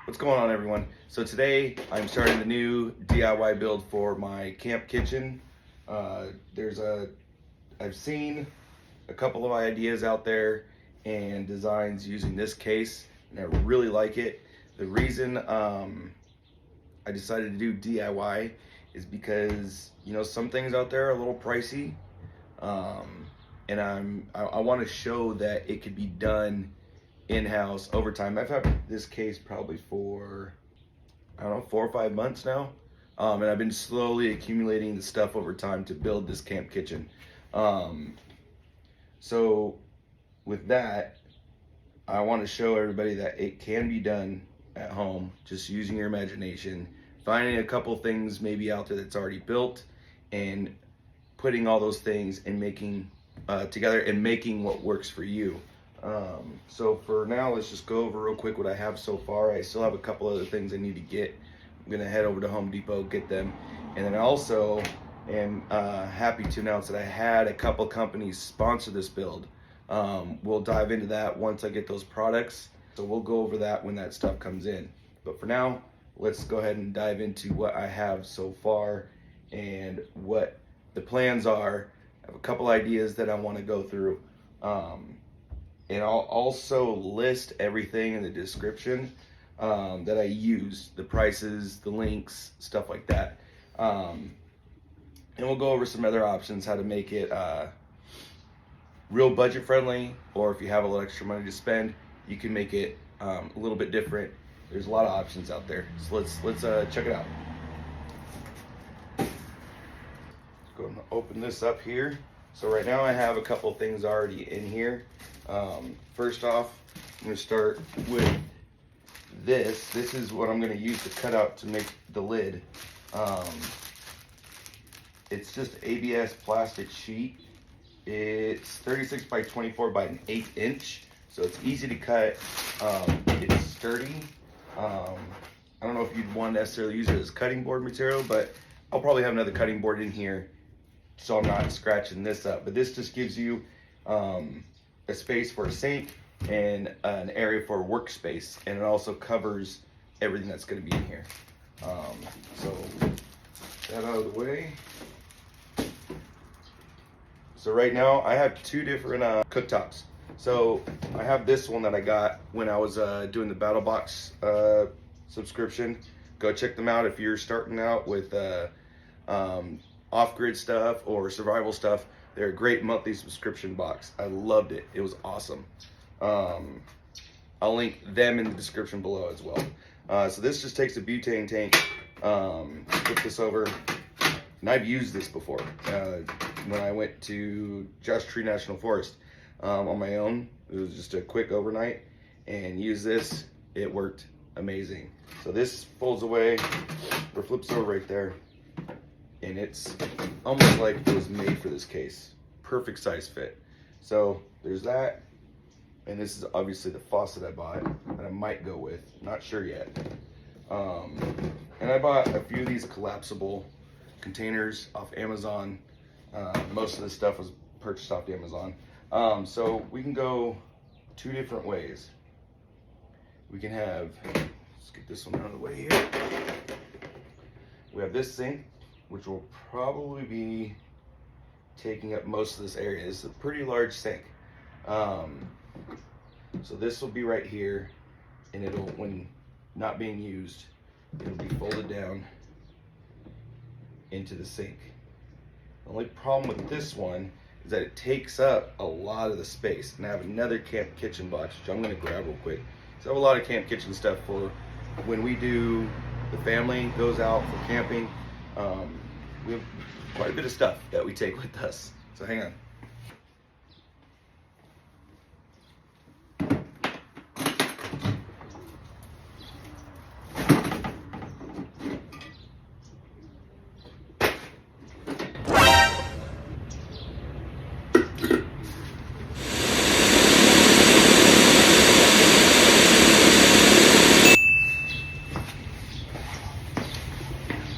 What's going on, everyone? So today I'm starting the new DIY build for my camp kitchen. I've seen a couple of ideas out there and designs using this case, and I really like it. The reason I decided to do DIY is because, you know, some things out there are a little pricey, and I want to show that it could be done in-house over time. I've had this case probably for, I don't know, 4 or 5 months now, and I've been slowly accumulating the stuff over time to build this camp kitchen. So with that, I want to show everybody that it can be done at home, just using your imagination, finding a couple things maybe out there that's already built, and putting all those things and making together and making what works for you. So for now, let's just go over real quick what I have so far. I still have a couple other things I need to get. I'm gonna head over to Home Depot, get them, and then I also am happy to announce that I had a couple companies sponsor this build. We'll dive into that once I get those products, so we'll go over that when that stuff comes in. But for now, let's go ahead and dive into what I have so far and what the plans are. I have a couple ideas that I want to go through. And I'll also list everything in the description that I use, the prices, the links, stuff like that. And we'll go over some other options, how to make it real budget friendly, or if you have a little extra money to spend, you can make it a little bit different. There's a lot of options out there. So let's check it out. Go and open this up here. So right now I have a couple things already in here. First off, I'm going to start with this. This is what I'm going to use to cut out to make the lid. It's just ABS plastic sheet. It's 36 by 24 by an 8 inch. So it's easy to cut. It's sturdy. I don't know if you'd want to necessarily use it as cutting board material, but I'll probably have another cutting board in here, so I'm not scratching this up. But this just gives you a space for a sink and an area for a workspace, and it also covers everything that's going to be in here. So that out of the way. So right now I have 2 different cooktops. So I have this one that I got when I was doing the Battle Box subscription. Go check them out if you're starting out with off-grid stuff or survival stuff. They're a great monthly subscription box. I loved it. It was awesome. I'll link them in the description below as well. So this just takes a butane tank, flip this over, and I've used this before when I went to Joshua Tree National Forest on my own. It was just a quick overnight, and use this. It worked amazing. So this folds away or flips over right there, and it's almost like it was made for this case. Perfect size fit. So there's that, and this is obviously the faucet I bought that I might go with, not sure yet. And I bought a few of these collapsible containers off Amazon. Most of this stuff was purchased off Amazon. So we can go 2 different ways. We can have, let's get this one out of the way here. We have this sink, which will probably be taking up most of this area. It's a pretty large sink. So this will be right here, and it'll, when not being used, it'll be folded down into the sink. The only problem with this one is that it takes up a lot of the space. And I have another camp kitchen box, which I'm gonna grab real quick. So I have a lot of camp kitchen stuff for when we do, the family goes out for camping. We have quite a bit of stuff that we take with us. So hang on.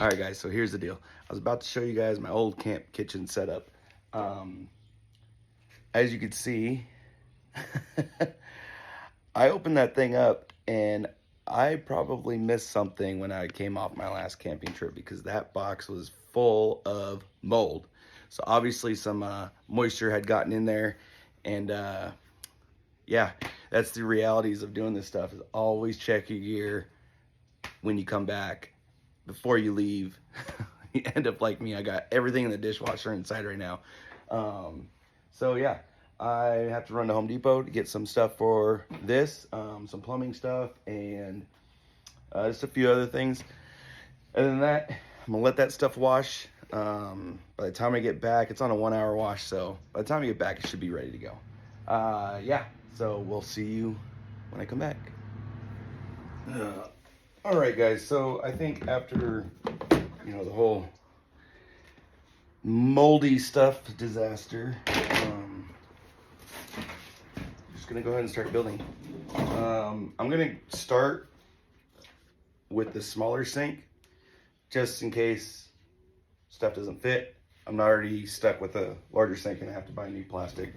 All right, guys, so here's the deal. I was about to show you guys my old camp kitchen setup. As you can see, I opened that thing up and I probably missed something when I came off my last camping trip because that box was full of mold. So obviously some moisture had gotten in there, and yeah, that's the realities of doing this stuff, is always check your gear when you come back before you leave. You end up like me, I got everything in the dishwasher inside right now. So yeah, I have to run to Home Depot to get some stuff for this, some plumbing stuff, and just a few other things. Other than that, I'm gonna let that stuff wash. By the time I get back, it's on a 1 hour wash, so by the time I get back, it should be ready to go. Yeah, so we'll see you when I come back. All right, guys, so I think after, you know, the whole moldy stuff disaster, just gonna go ahead and start building. I'm gonna start with the smaller sink, just in case stuff doesn't fit. I'm not already stuck with a larger sink and I have to buy new plastic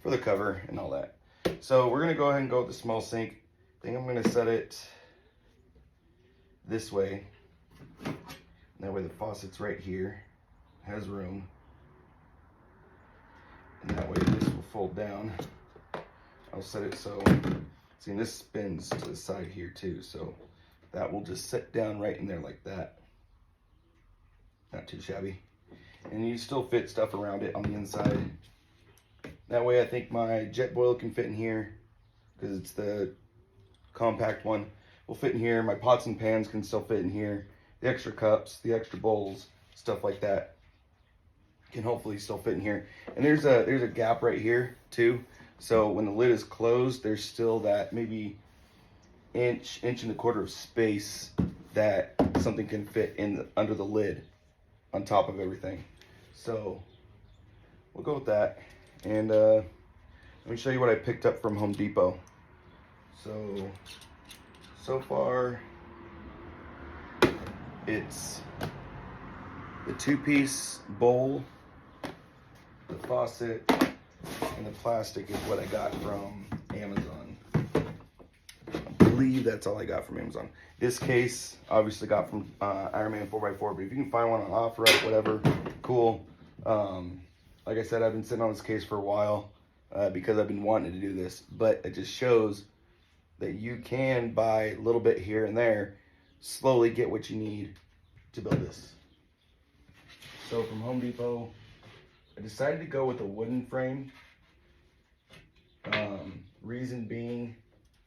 for the cover and all that. So we're gonna go ahead and go with the small sink. I think I'm gonna set it this way. That way the faucet's right here, has room. And that way this will fold down. I'll set it so, see, this spins to the side here too, so that will just sit down right in there like that. Not too shabby. And you still fit stuff around it on the inside. That way I think my jet boil can fit in here, because it's the compact one. Will fit in here. My pots and pans can still fit in here. The extra cups, the extra bowls, stuff like that can hopefully still fit in here. And there's a gap right here too. So when the lid is closed, there's still that maybe inch and a quarter of space that something can fit in under the lid on top of everything. So we'll go with that. And let me show you what I picked up from Home Depot. So far, it's the 2-piece bowl, the faucet, and the plastic is what I got from Amazon. I believe that's all I got from Amazon. This case, obviously got from Iron Man 4x4, but if you can find one on OfferUp, whatever, cool. Like I said, I've been sitting on this case for a while because I've been wanting to do this, but it just shows that you can buy a little bit here and there, slowly get what you need to build this. So from Home Depot, I decided to go with a wooden frame. Reason being,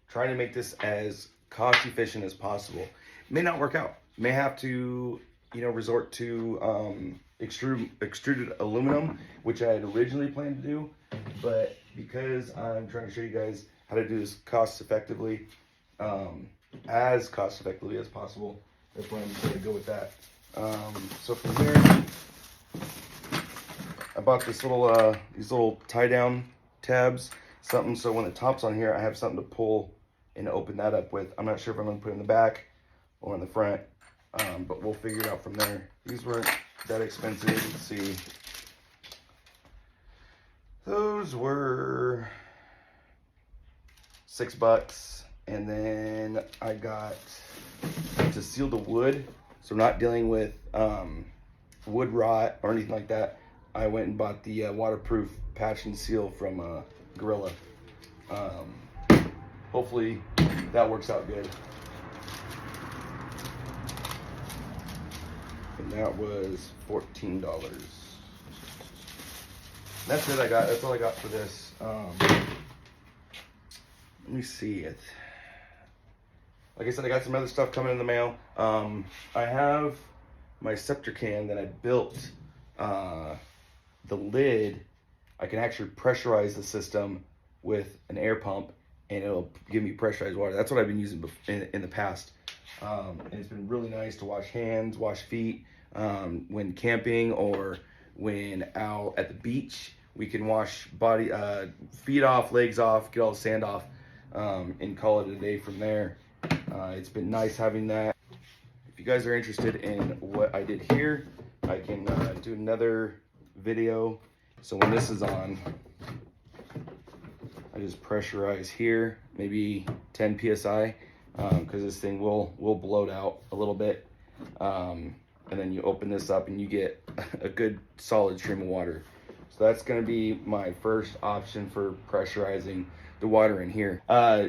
trying to make this as cost efficient as possible. It may not work out. May have to, you know, resort to extruded aluminum, which I had originally planned to do, but because I'm trying to show you guys how to do this cost effectively, as cost effectively as possible, that's why I'm going to go with that. So from here, I bought this little these little tie down tabs, something so when the top's on here, I have something to pull and open that up with. I'm not sure if I'm going to put it in the back or in the front, but we'll figure it out from there. These weren't that expensive. Let's see. Those were $6, and then I got to seal the wood, so not dealing with wood rot or anything like that. I went and bought the waterproof patch and seal from Gorilla. Hopefully that works out good. And that was $14. That's it. That's all I got for this. Let me see it. Like I said, I got some other stuff coming in the mail. I have my Scepter can that I built. The lid, I can actually pressurize the system with an air pump, and it'll give me pressurized water. That's what I've been using in the past. And it's been really nice to wash hands, wash feet, when camping or when out at the beach. We can wash body, feet off, legs off, get all the sand off, and call it a day from there. It's been nice having that. If you guys are interested in what I did here, I can do another video. So when this is on, I just pressurize here, maybe 10 psi, because this thing will bloat out a little bit. And then you open this up and you get a good solid stream of water. So that's going to be my first option for pressurizing the water in here.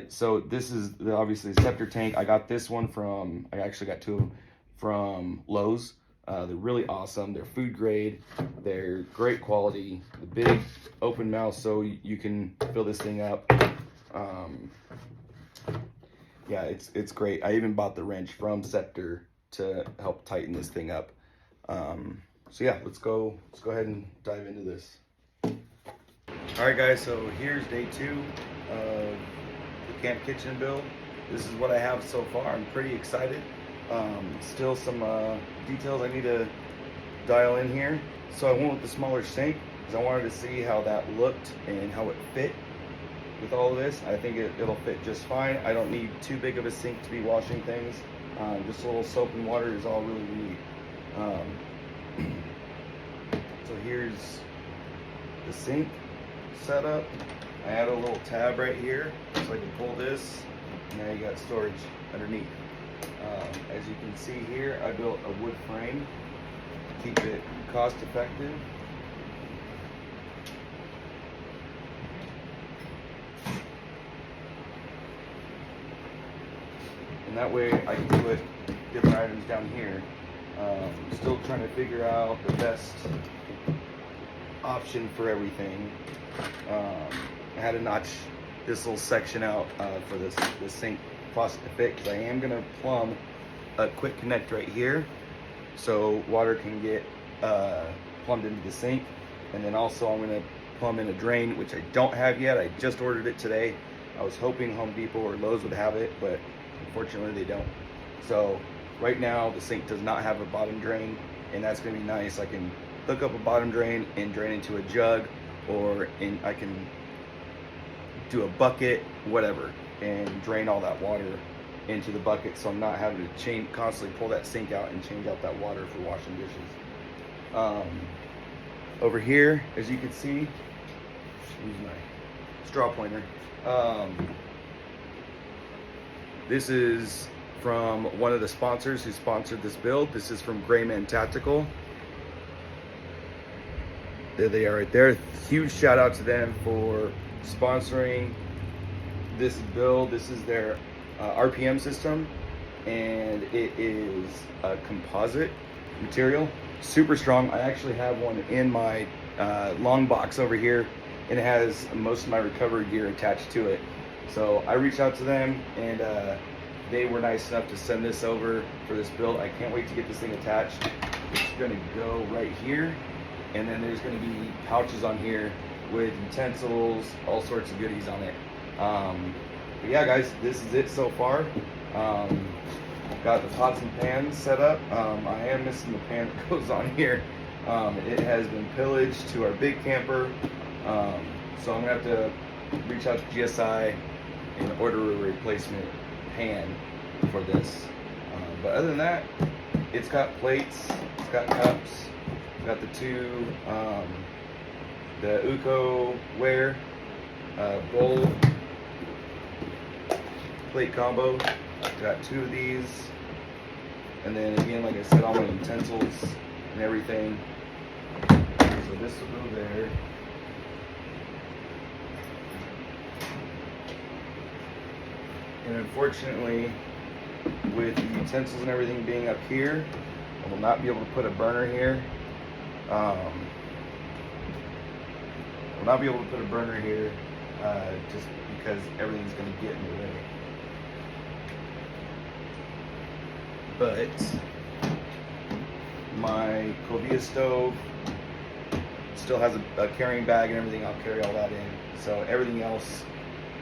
So this is obviously the Scepter tank. I got this one from, I actually got two from Lowe's. They're really awesome. They're food grade. They're great quality. The big open mouth so you can fill this thing up. Yeah, it's great. I even bought the wrench from Scepter to help tighten this thing up. So yeah, let's go ahead and dive into this. All right, guys. So here's day 2 of the camp kitchen build. This is what I have so far. I'm pretty excited. Still some details I need to dial in here. So I went with the smaller sink because I wanted to see how that looked and how it fit with all of this. I think it'll fit just fine. I don't need too big of a sink to be washing things. Just a little soap and water is all really we need. So here's the sink setup. I added a little tab right here so I can pull this, and now you got storage underneath. As you can see here, I built a wood frame to keep it cost effective. And that way I can put different items down here. Still trying to figure out the best option for everything. I had to notch this little section out for this sink faucet to fit, because I am going to plumb a quick connect right here so water can get plumbed into the sink. And then also I'm going to plumb in a drain, which I don't have yet. I just ordered it today. I was hoping Home Depot or Lowe's would have it, but unfortunately they don't. So right now the sink does not have a bottom drain, and that's going to be nice. I can hook up a bottom drain and drain into a jug, or I can do a bucket, whatever, and drain all that water into the bucket, so I'm not having to constantly pull that sink out and change out that water for washing dishes. Over here, as you can see, use my straw pointer. This is from one of the sponsors who sponsored this build. This is from Grayman Tactical. There they are right there. Huge shout out to them for sponsoring this build. This is their RPM system, and it is a composite material, super strong. I actually have one in my long box over here, and it has most of my recovery gear attached to it. So I reached out to them, and they were nice enough to send this over for this build. I can't wait to get this thing attached. It's gonna go right here, and then there's gonna be pouches on here with utensils, all sorts of goodies on it. But yeah, guys, this is it so far. Got the pots and pans set up. I am missing the pan that goes on here. It has been pillaged to our big camper. So I'm gonna have to reach out to GSI and order a replacement pan for this. But other than that, it's got plates, it's got cups, got the two, the UCOware bowl plate combo. Got 2 of these, and then again, like I said, all my utensils and everything. So this will go there. And unfortunately, with the utensils and everything being up here, I will not be able to put a burner here. Just because everything's going to get in the way. But my Covia stove still has a carrying bag and everything. I'll carry all that in. So everything else,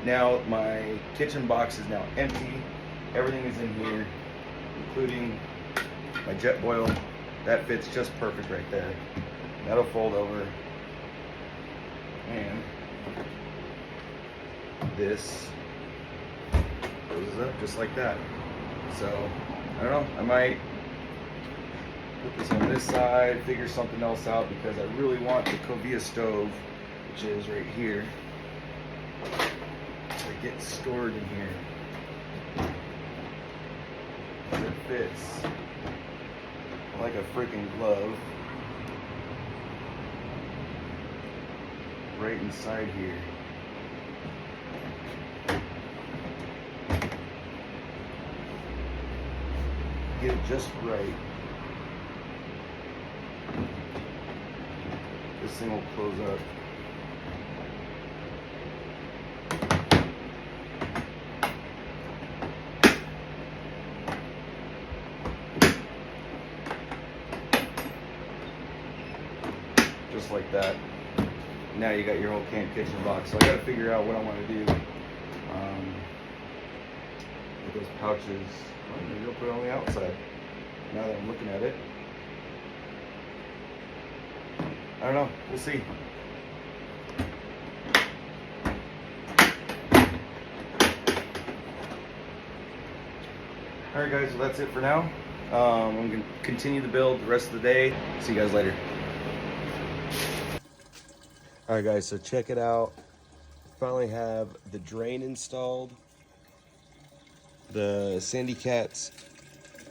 now my kitchen box is now empty. Everything is in here, including my jet boil. That fits just perfect right there. That'll fold over. And this goes up just like that. So I don't know, I might put this on this side, figure something else out, because I really want the Covia stove, which is right here, to get stored in here. fits like a freaking glove right inside here. Get it just right. This thing will close up. Just like that. Now you got your whole camp kitchen box. So I got to figure out what I want to do with those pouches. Well, maybe I'll put it on the outside. Now that I'm looking at it, I don't know. We'll see. All right, guys. Well, that's it for now. I'm gonna continue the build the rest of the day. See you guys later. All right, guys, so check it out. Finally have the drain installed. The Sandy Cat's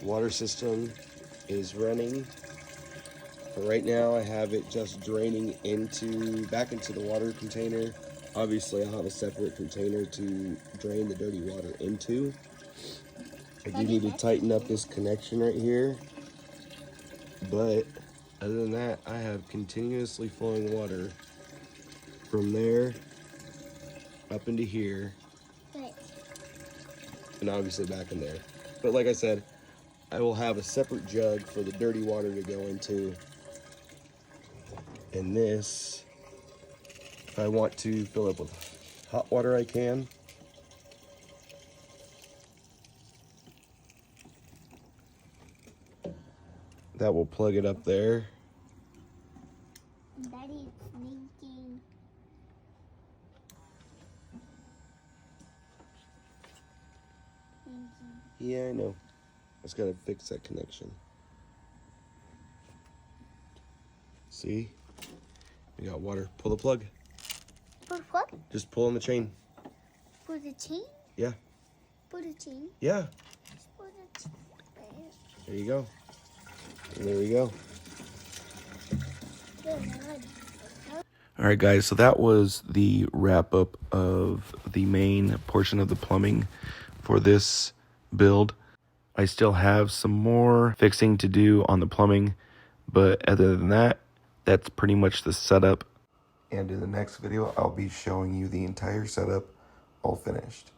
water system is running. But right now I have it just draining back into the water container. Obviously I'll have a separate container to drain the dirty water into. I do need to tighten up this connection right here. But other than that, I have continuously flowing water from there up into here, and obviously back in there. But like I said, I will have a separate jug for the dirty water to go into. And this, if I want to fill up with hot water, I can. That will plug it up there. Daddy, it's leaking. Yeah, I know. I just gotta fix that connection. See? We got water. Pull the plug. Pull the plug? Just pull on the chain. Pull the chain? Yeah. Pull the chain? Yeah. Pull the chain. There you go. And there we go. All right, guys, so that was the wrap up of the main portion of the plumbing for this build. I still have some more fixing to do on the plumbing, but other than that, that's pretty much the setup. And in the next video, I'll be showing you the entire setup all finished.